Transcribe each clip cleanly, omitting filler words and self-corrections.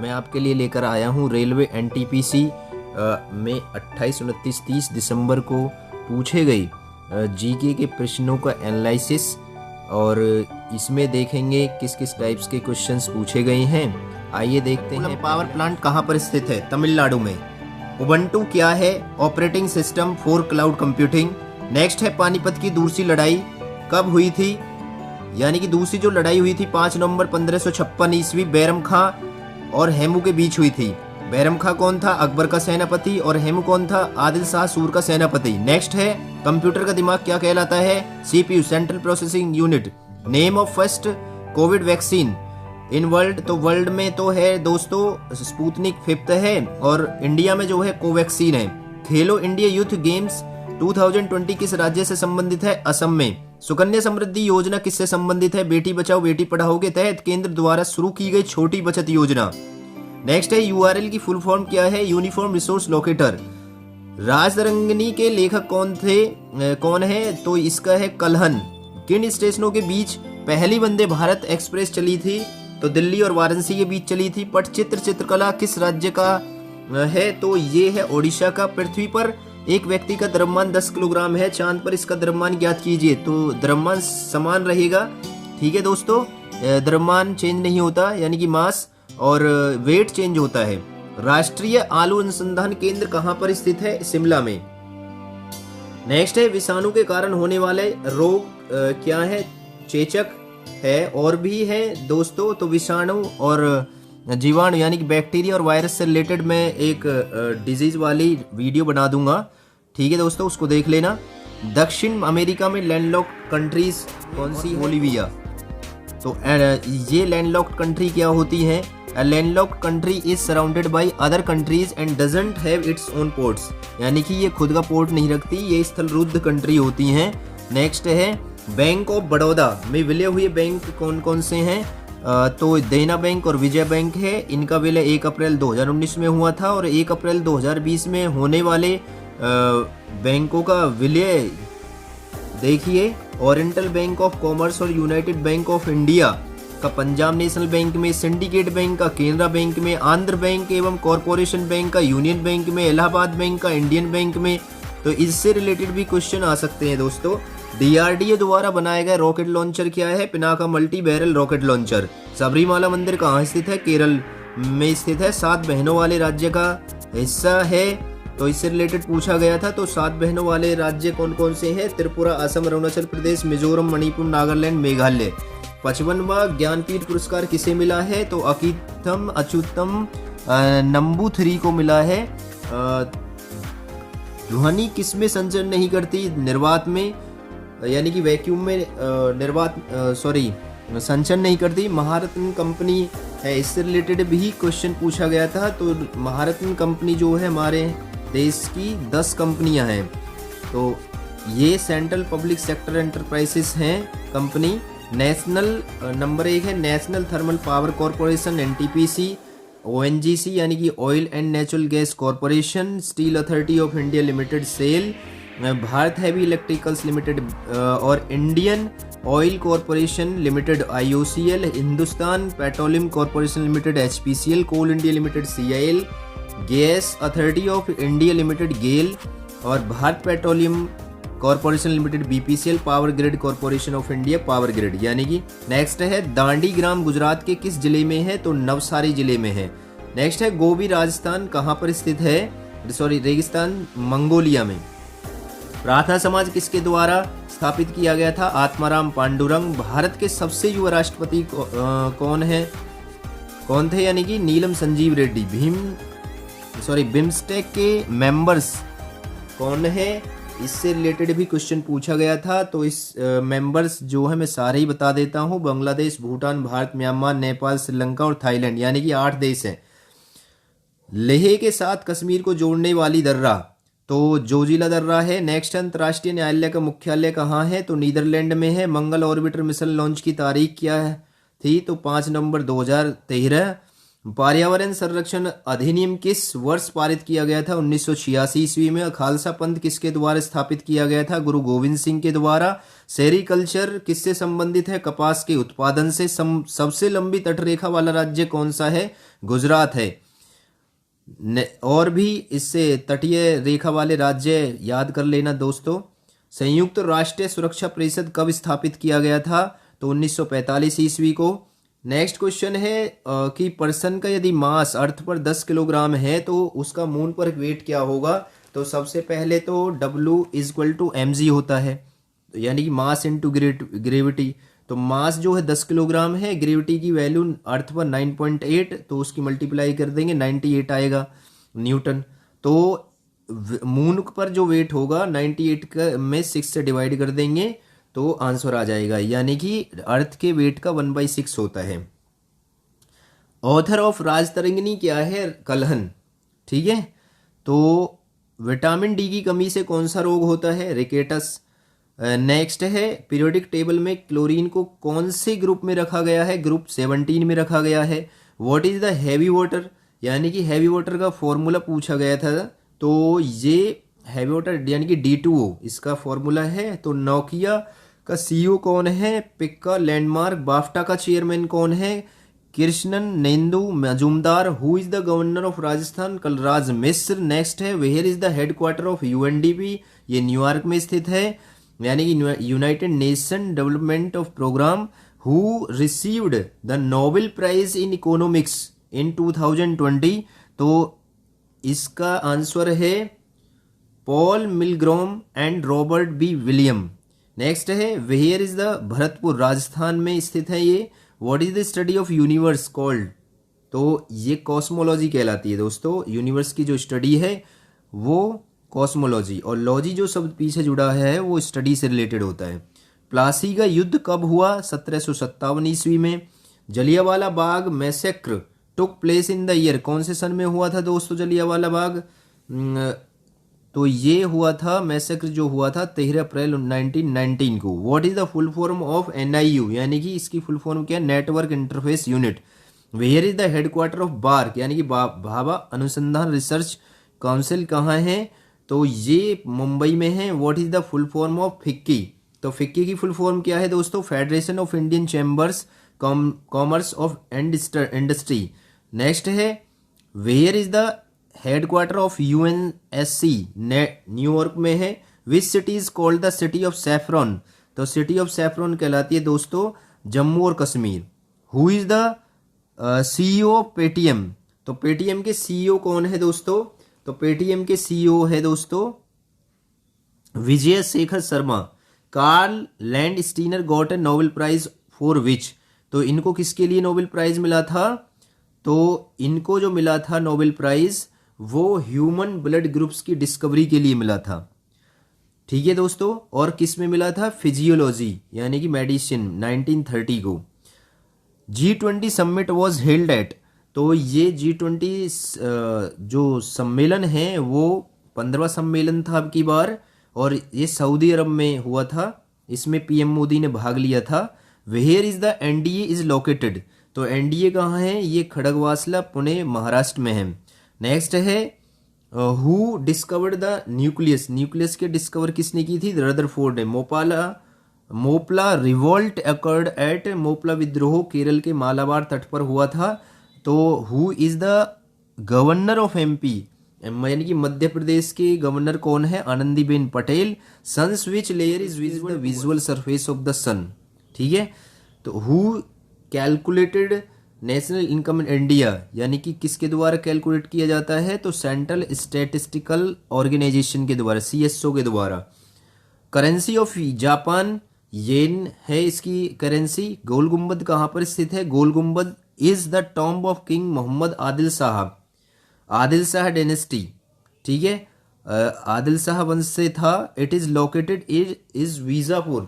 मैं आपके लिए लेकर आया हूँ रेलवे एनटीपीसी में 28, 29, 30 दिसंबर को पूछे गए जीके के प्रश्नों का एनालिसिस, और इसमें देखेंगे किस किस टाइप्स के क्वेश्चंस पूछे गए हैं। आइए देखते हैं। पावर प्लांट कहाँ पर स्थित है? तमिलनाडु में। उबंटू क्या है? Operating system for cloud computing. Next है पानीपत की दूसरी लड़ाई कब हुई थी? यानी कि दूसरी जो लड़ाई हुई थी 5 नवंबर 1556 ईस्वी बैरम खां और हेमू के बीच हुई थी। बैरम खां कौन था? अकबर का सेनापति। और हेमू कौन था? आदिल शाह सूर का सेनापति। नेक्स्ट है कंप्यूटर का दिमाग क्या कहलाता है? CPU, central processing unit. Name of first Covid vaccine in world, तो वर्ल्ड में तो है दोस्तों स्पुतनिक 5 है, और इंडिया में जो है कोवैक्सीन है। खेलो इंडिया यूथ गेम्स 2020 किस राज्य से संबंधित है? असम में। सुकन्या समृद्धि योजना किससे संबंधित है? बेटी बचाओ बेटी पढ़ाओ के तहत केंद्र द्वारा शुरू की गई छोटी बचत योजना। नेक्स्ट है यूआरएल की फुल फॉर्म क्या है? Uniform resource locator. राजतरंगिणी के लेखक कौन है? तो इसका है कल्हन। किन स्टेशनों के बीच पहली वंदे भारत एक्सप्रेस चली थी? तो दिल्ली और वाराणसी के बीच चली थी। पटचित्र चित्रकला किस राज्य का है? तो ये है ओडिशा का। पृथ्वी पर एक व्यक्ति का द्रव्यमान 10 किलोग्राम है, चांद पर इसका द्रव्यमान ज्ञात कीजिए। तो द्रव्यमान समान रहेगा, ठीक है दोस्तों, द्रव्यमान चेंज नहीं होता, यानी कि मास और वेट चेंज होता है। राष्ट्रीय आलू अनुसंधान केंद्र कहाँ पर स्थित है? शिमला में। नेक्स्ट है विषाणु के कारण होने वाले रोग क्या है? चेचक है, और भी है दोस्तों। तो विषाणु और जीवाणु यानी कि बैक्टीरिया और वायरस से रिलेटेड मैं एक डिजीज वाली वीडियो बना दूंगा, ठीक है दोस्तों, उसको देख लेना। दक्षिण अमेरिका में लैंडलॉक्ड कंट्रीज कौन सी? बोलिविया। तो ये लैंडलॉक्ड कंट्री क्या होती है? A landlocked country is surrounded by other countries and doesn't have its own ports, यानी कि ये खुद का पोर्ट नहीं रखती, ये स्थलरुद्ध कंट्री होती हैं। नेक्स्ट है बैंक ऑफ बड़ौदा में विलय हुए बैंक कौन कौन से हैं? तो देना बैंक और विजय बैंक है। इनका विलय 1 अप्रैल 2019 में हुआ था, और 1 अप्रैल 2020 में होने वाले बैंकों का विलय देखिए, ओरिएंटल बैंक ऑफ कॉमर्स और यूनाइटेड बैंक ऑफ इंडिया का पंजाब नेशनल बैंक में, सिंडिकेट बैंक का केनरा बैंक में, आंध्र बैंक एवं कॉरपोरेशन बैंक का यूनियन बैंक में, इलाहाबाद बैंक का इंडियन बैंक में। तो इससे रिलेटेड भी क्वेश्चन आ सकते हैं दोस्तों। डीआरडीओ द्वारा बनाया गया रॉकेट लॉन्चर क्या है? Pinaka multi barrel rocket launcher. Sabarimala मंदिर कहाँ स्थित है? केरल में स्थित है। 7 बहनों वाले राज्य का हिस्सा है, तो इससे रिलेटेड पूछा गया था। तो 7 बहनों वाले राज्य कौन कौन से हैं? त्रिपुरा, असम, अरुणाचल प्रदेश, मिजोरम, मणिपुर, नागालैंड, मेघालय। 55वां ज्ञानपीठ पुरस्कार किसे मिला है? तो अकीथम अच्युतम नंबूथरी को मिला है। ध्वनि किसमें संचरण नहीं करती? निर्वात में, यानी कि वैक्यूम में संचरण नहीं करती। महारत्न कंपनी है, इससे रिलेटेड भी क्वेश्चन पूछा गया था। तो महारत्न कंपनी जो है हमारे देश की 10 कंपनियां हैं। तो ये सेंट्रल पब्लिक सेक्टर एंटरप्राइजेस हैं कंपनी। नेशनल नंबर 1 है national thermal power corporation NTPC. ONGC यानी कि oil and natural gas corporation. Steel authority of India limited SAIL. Bharat heavy electricals limited और Indian oil corporation limited IOCL. Hindustan petroleum corporation limited HPCL. Coal India limited CIL. Gas authority of India limited GAIL. और Bharat petroleum corporation limited BPCL. Power grid corporation of India power grid. यानी कि next है दांडी ग्राम गुजरात के किस जिले में है? तो नवसारी जिले में है। नेक्स्ट है गोबी राजस्थान कहाँ पर स्थित है? रेगिस्तान मंगोलिया में। प्रार्थना समाज किसके द्वारा स्थापित किया गया था? आत्माराम पांडुरंग। भारत के सबसे युवा राष्ट्रपति कौन थे? यानी कि नीलम संजीव रेड्डी। बिम्स्टेक के मेंबर्स कौन है? इससे रिलेटेड भी क्वेश्चन पूछा गया था। तो इस मेंबर्स जो है मैं सारे ही बता देता हूँ। बांग्लादेश, भूटान, भारत, म्यांमार, नेपाल, श्रीलंका और थाईलैंड, यानी कि 8 देश हैं। लेह के साथ कश्मीर को जोड़ने वाली दर्रा, तो जोजिला दर्रा है। नेक्स्ट अंतर्राष्ट्रीय न्यायालय का मुख्यालय कहाँ है? तो नीदरलैंड में है। मंगल ऑर्बिटर मिशन लॉन्च की तारीख क्या थी? तो 5 नवंबर 2013। पर्यावरण संरक्षण अधिनियम किस वर्ष पारित किया गया था? 1986 ईस्वी में। खालसा पंथ किसके द्वारा स्थापित किया गया था? गुरु गोविंद सिंह के द्वारा। सेरीकल्चर किससे संबंधित है? कपास के उत्पादन से। सबसे लंबी तटरेखा वाला राज्य कौन सा है? गुजरात है। और भी इससे तटीय रेखा वाले राज्य याद कर लेना दोस्तों। संयुक्त राष्ट्र सुरक्षा परिषद कब स्थापित किया गया था? तो 1945 ईस्वी को। नेक्स्ट क्वेश्चन है कि पर्सन का यदि मास अर्थ पर 10 किलोग्राम है तो उसका मून पर वेट क्या होगा? तो सबसे पहले तो W = mg होता है, यानी कि मास इंटू ग्रेविटी। तो मास जो है 10 किलोग्राम है, ग्रेविटी की वैल्यू अर्थ पर 9.8, तो उसकी मल्टीप्लाई कर देंगे 98 आएगा न्यूटन। तो मून पर जो वेट होगा 98 में 6 से डिवाइड कर देंगे तो आंसर आ जाएगा, यानी कि अर्थ के वेट का 1/6 होता है। ऑथर ऑफ राजतरंगिणी क्या है? कलहन। ठीक है, तो विटामिन डी की कमी से कौन सा रोग होता है? रिकेटस। नेक्स्ट है पीरियोडिक टेबल में क्लोरीन को कौन से ग्रुप में रखा गया है? ग्रुप 17 में रखा गया है। What is the heavy water, यानी कि हैवी वाटर का फॉर्मूला पूछा गया था। तो ये हैवी वाटर यानी कि D2O इसका फॉर्मूला है। तो नोकिया का CEO कौन है? पिक्का लैंडमार्क। बाफ्टा का चेयरमैन कौन है? Krishnendu Majumdar. Who is the governor of Rajasthan? Kalraj Mishra. Next है where is the headquarter of UNDP? ये न्यूयॉर्क में स्थित है, यानी कि united nation development of programme. Who received the Nobel prize in economics in 2020? तो इसका आंसर है Paul Milgrom and Robert B William. Next है where is the Bharatpur? Rajasthan में स्थित है ये। What is the study of universe called? तो ये कॉस्मोलॉजी कहलाती है दोस्तों। यूनिवर्स की जो स्टडी है वो कॉस्मोलॉजी, और लॉजी जो शब्द पीछे जुड़ा है वो स्टडी से रिलेटेड होता है। प्लासी का युद्ध कब हुआ? 1757 ईस्वी में। Jallianwala Bagh massacre took place in the year? कौन से सन में हुआ था दोस्तों जलियांवाला बाग? तो ये हुआ था मैसेक्र जो हुआ था 13 अप्रैल 1919 को। What is the full form of NIU, यानी कि इसकी फुल फॉर्म क्या है? Network interface unit. Where is the headquarter of BARC, यानी कि भाभा अनुसंधान रिसर्च काउंसिल कहाँ है? तो ये मुंबई में है। What is the full form of FICCI? तो फिक्की की फुल फॉर्म क्या है दोस्तों? Federation of Indian chambers commerce of industry. Next है where is the headquarter of UNSC? New York में है। Which city is called the city of saffron? तो city of saffron कहलाती है दोस्तों जम्मू और Kashmir. Who is the CEO of Paytm? तो Paytm के CEO कौन है दोस्तों? तो पेटीएम के CEO है दोस्तों Vijay Shekhar Sharma. Karl Landsteiner got a Nobel prize for which? तो इनको किसके लिए नोबेल प्राइज मिला था? तो इनको जो मिला था नोबेल प्राइज वो ह्यूमन ब्लड ग्रुप्स की डिस्कवरी के लिए मिला था। ठीक है दोस्तों, और किस में मिला था? फिजियोलॉजी यानी कि मेडिसिन 1930 को। G20 summit was held at? तो ये G20 जो सम्मेलन है वो 15वां सम्मेलन था अब की बार, और ये सऊदी अरब में हुआ था। इसमें PM मोदी ने भाग लिया था। Where is the NDA is located? तो NDA कहाँ है? ये खड़गवासला पुणे महाराष्ट्र में है। नेक्स्ट है who discovered the nucleus? Nucleus के डिस्कवर किसने की थी? रदरफोर्ड ने। Moplah revolt occurred at? Moplah विद्रोह केरल के मालाबार तट पर हुआ था। तो who is the governor of MP? यानी कि मध्य प्रदेश के गवर्नर कौन है? Anandiben Patel. Sun's which layer is visible? Visual surface of the sun. ठीक है, तो who calculated national income in India? यानी कि किसके द्वारा कैलकुलेट किया जाता है? तो सेंट्रल स्टैटिस्टिकल ऑर्गेनाइजेशन के द्वारा, CSO के द्वारा। करेंसी ऑफ जापान येन है इसकी करेंसी। गोल गुम्बद कहाँ पर स्थित है? Gol Gumbaz is the tomb of king Mohammed Adil Shah, Adil Shah dynasty. ठीक है, आदिल शाह वंश से था। It is located is Vijapur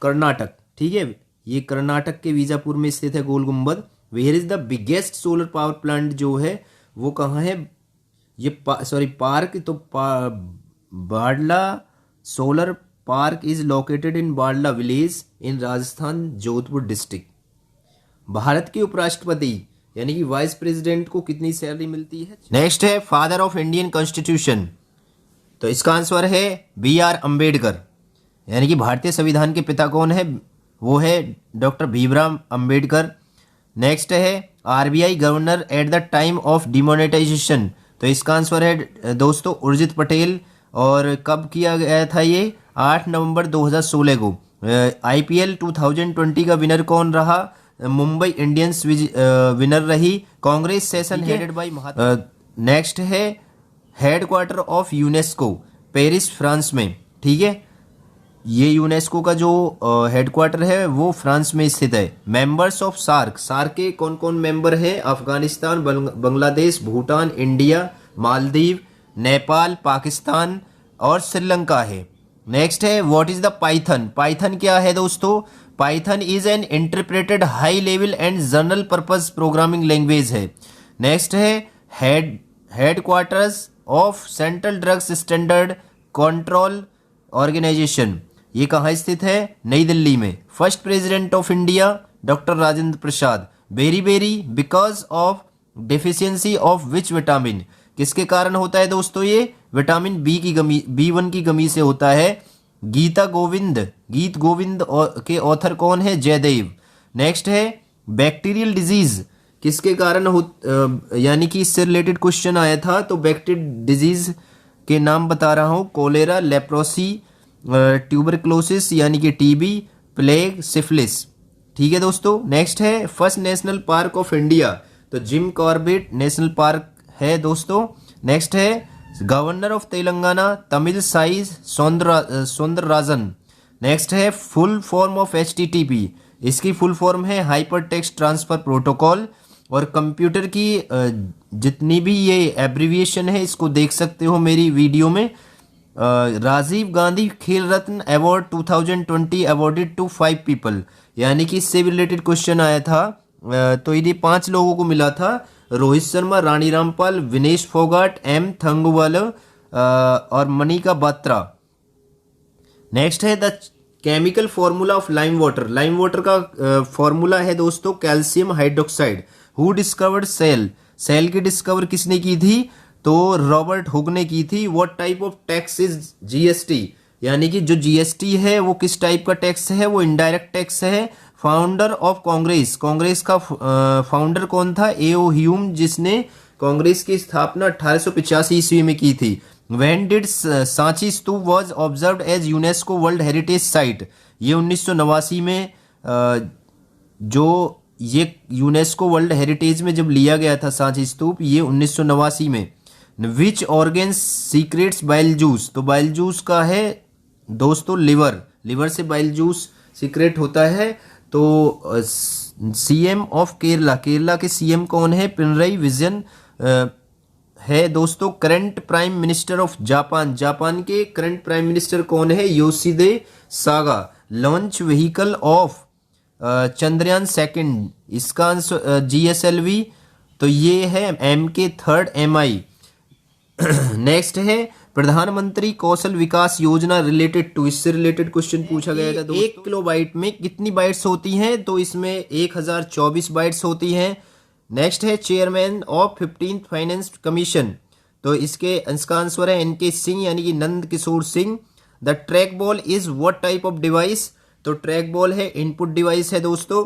Karnataka. ठीक है, ये कर्नाटक के वीजापुर में स्थित है Gol Gumbaz. Where is the biggest solar power plant जो है वो कहाँ है? ये पार्क तो Badla solar park is located in Badla village in Rajasthan Jodhpur district. Bharat के उपराष्ट्रपति यानी कि वाइस प्रेसिडेंट को कितनी सैलरी मिलती है? नेक्स्ट है फादर ऑफ इंडियन कॉन्स्टिट्यूशन, तो इसका आंसर है B.R. अम्बेडकर, यानी कि भारतीय संविधान के पिता कौन है? वो है डॉक्टर भीमराव अम्बेडकर। नेक्स्ट है RBI governor at the time of demonetisation, तो इसका आंसर है दोस्तों उर्जित पटेल। और कब किया गया था ये? 8 नवंबर 2016 को। IPL 2020 का विनर कौन रहा? मुंबई इंडियंस विनर रही। Congress session headed by Mahatma. Next है headquarter of UNESCO, Paris France में, ठीक है। ये यूनेस्को का जो हेडक्वार्टर है वो फ्रांस में स्थित है। मेंबर्स ऑफ सार्क, सार्क के कौन कौन मेंबर हैं? अफगानिस्तान, बांग्लादेश, भूटान, इंडिया, मालदीव, नेपाल, पाकिस्तान और श्रीलंका है। नेक्स्ट है what is the python, python क्या है दोस्तों? Python is an interpreted high level and general purpose programming language है। नेक्स्ट है headquarters of central drugs standard control organisation, ये कहाँ स्थित है? नई दिल्ली में। First president of India doctor Rajendra Prasad. Beriberi because of deficiency of which vitamin, किसके कारण होता है दोस्तों? ये विटामिन बी की कमी, B1 की कमी से होता है। गीत गोविंद के ऑथर कौन है? जयदेव। नेक्स्ट है बैक्टीरियल डिजीज किसके कारण हो, यानी कि इससे रिलेटेड क्वेश्चन आया था, तो बैक्टीरियल डिजीज के नाम बता रहा हूँ। कोलेरा, लेप्रोसी, ट्यूबरक्लोसिस यानी कि TB, प्लेग, सिफिलिस, ठीक है दोस्तों। नेक्स्ट है first national park of India, तो जिम कॉर्बेट नेशनल पार्क है दोस्तों। नेक्स्ट है governor of Telangana Tamil Sai Soundararajan. Next है फुल फॉर्म ऑफ HTTP, इसकी फुल फॉर्म है हाइपर टेक्स्ट ट्रांसफर प्रोटोकॉल। और कंप्यूटर की जितनी भी ये एब्रीविएशन है इसको देख सकते हो मेरी वीडियो में। राजीव गांधी खेल रत्न अवार्ड 2020 अवॉर्डेड टू 5 पीपल, यानी कि इससे भी रिलेटेड क्वेश्चन आया था। तो ये 5 लोगों को मिला था। रोहित शर्मा, रानी रामपाल, विनेश फोगाट, M थंगुवाल और मनिका बात्रा। नेक्स्ट है the chemical formula of lime water, lime water का फॉर्मूला है दोस्तों calcium hydroxide. Who discovered cell, cell की डिस्कवर किसने की थी? तो रॉबर्ट हुक ने की थी। What type of tax is GST, यानी कि जो GST है वो किस टाइप का टैक्स है? वो इनडायरेक्ट टैक्स है। फाउंडर ऑफ कांग्रेस, कांग्रेस का फाउंडर कौन था? A.O. ह्यूम, जिसने कांग्रेस की स्थापना 1885 ईस्वी में की थी। When did Sanchi stupa was observed as UNESCO world heritage site, ये 1989 में जो ये यूनेस्को वर्ल्ड हेरिटेज में जब लिया गया था सांची स्तूप, ये 1989 में। विच ऑर्गेन सीक्रेट्स बाइल जूस, तो बाइल जूस का है दोस्तों लिवर, लिवर से बाइल जूस सीक्रेट होता है। तो CM ऑफ केरला, केरला के CM कौन है? पिनरई विजयन है दोस्तों। Current prime minister of Japan, Japan के करंट प्राइम मिनिस्टर कौन है? Yoshihide Suga. Launch vehicle of Chandrayaan 2, इसका आंसर GSLV, तो ये है MK3 नेक्स्ट है प्रधानमंत्री कौशल विकास योजना रिलेटेड टू, इससे रिलेटेड क्वेश्चन पूछा गया था दोस्तों। 1 किलोबाइट में कितनी बाइट्स होती हैं? तो इसमें 1024 बाइट्स होती हैं। नेक्स्ट है chairman of 15th finance commission, तो इसका आंसर है NK सिंह, यानी कि Nand Kishore Singh. The trackball is what type of device, तो ट्रैक बॉल है इनपुट डिवाइस है दोस्तों।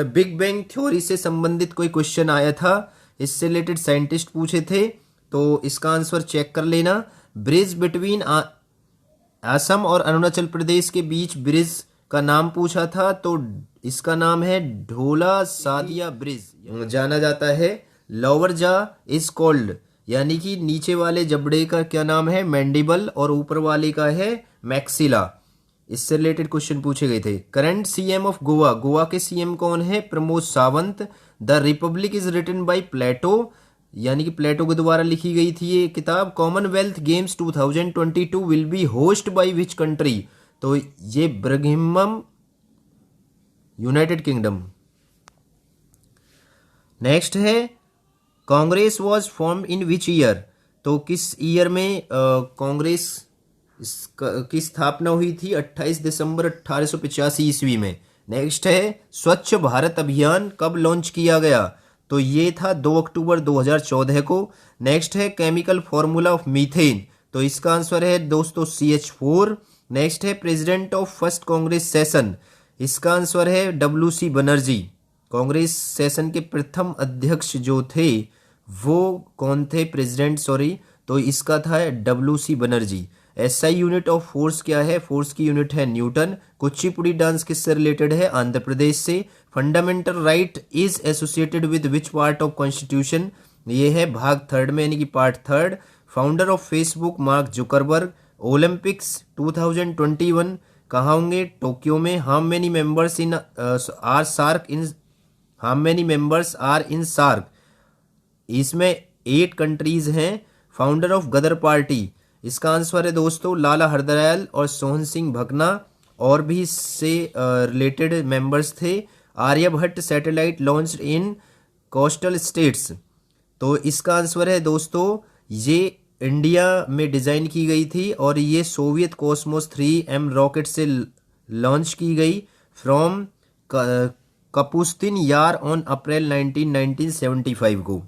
बिग बैंग थ्योरी से संबंधित कोई क्वेश्चन आया था, इससे रिलेटेड साइंटिस्ट पूछे थे, तो इसका आंसर चेक कर लेना। ब्रिज बिटवीन असम और अरुणाचल प्रदेश के बीच ब्रिज का नाम पूछा था, तो इसका नाम है ढोला सादिया ब्रिज जाना जाता है। लोअर जा इज कॉल्ड, यानी कि नीचे वाले जबड़े का क्या नाम है? मैंडिबल, और ऊपर वाले का है मैक्सिला। इससे रिलेटेड क्वेश्चन पूछे गए थे। Current CM of Goa, Goa के CM कौन है? Pramod Sawant. The Republic is written by Plato, यानी कि प्लेटो के द्वारा लिखी गई थी ये किताब। Commonwealth games 2022 will be host by which country, तो ये बर्मिंघम, यूनाइटेड किंगडम। नेक्स्ट है Congress was form in which year, तो किस ईयर में कांग्रेस की स्थापना हुई थी? 28 दिसंबर 1885 ईस्वी में। नेक्स्ट है स्वच्छ भारत अभियान कब लॉन्च किया गया, तो ये था 2 अक्टूबर 2014 को। नेक्स्ट है केमिकल फॉर्मूला ऑफ मीथेन, तो इसका आंसर है दोस्तों CH4। नेक्स्ट है president of first Congress session, इसका आंसर है WC बनर्जी। कांग्रेस सेशन के प्रथम अध्यक्ष जो थे वो कौन थे, प्रेसिडेंट सॉरी, तो इसका था WC Banerjee. SI unit of force क्या है, फोर्स की यूनिट है न्यूटन। कुचिपुड़ी डांस किससे रिलेटेड है, आंध्र प्रदेश से। Fundamental right is associated with which part of constitution, ये है भाग 3 में यानी कि part 3। Founder of Facebook Mark Zuckerberg. Olympics 2021 कहाँ होंगे, टोक्यो में। How many members in are SAARC in, how many members are in SAARC, इसमें 8 कंट्रीज हैं। फाउंडर ऑफ गदर पार्टी, इसका आंसर है दोस्तों लाला हरदयाल और सोहन सिंह भकना, और भी इससे रिलेटेड मेंबर्स थे। Aryabhata satellite launched in coastal states, तो इसका आंसर है दोस्तों ये इंडिया में डिज़ाइन की गई थी और ये सोवियत कॉस्मोस 3M रॉकेट से लॉन्च की गई फ्रॉम कपुस्तिन यार ऑन अप्रैल 1975 को।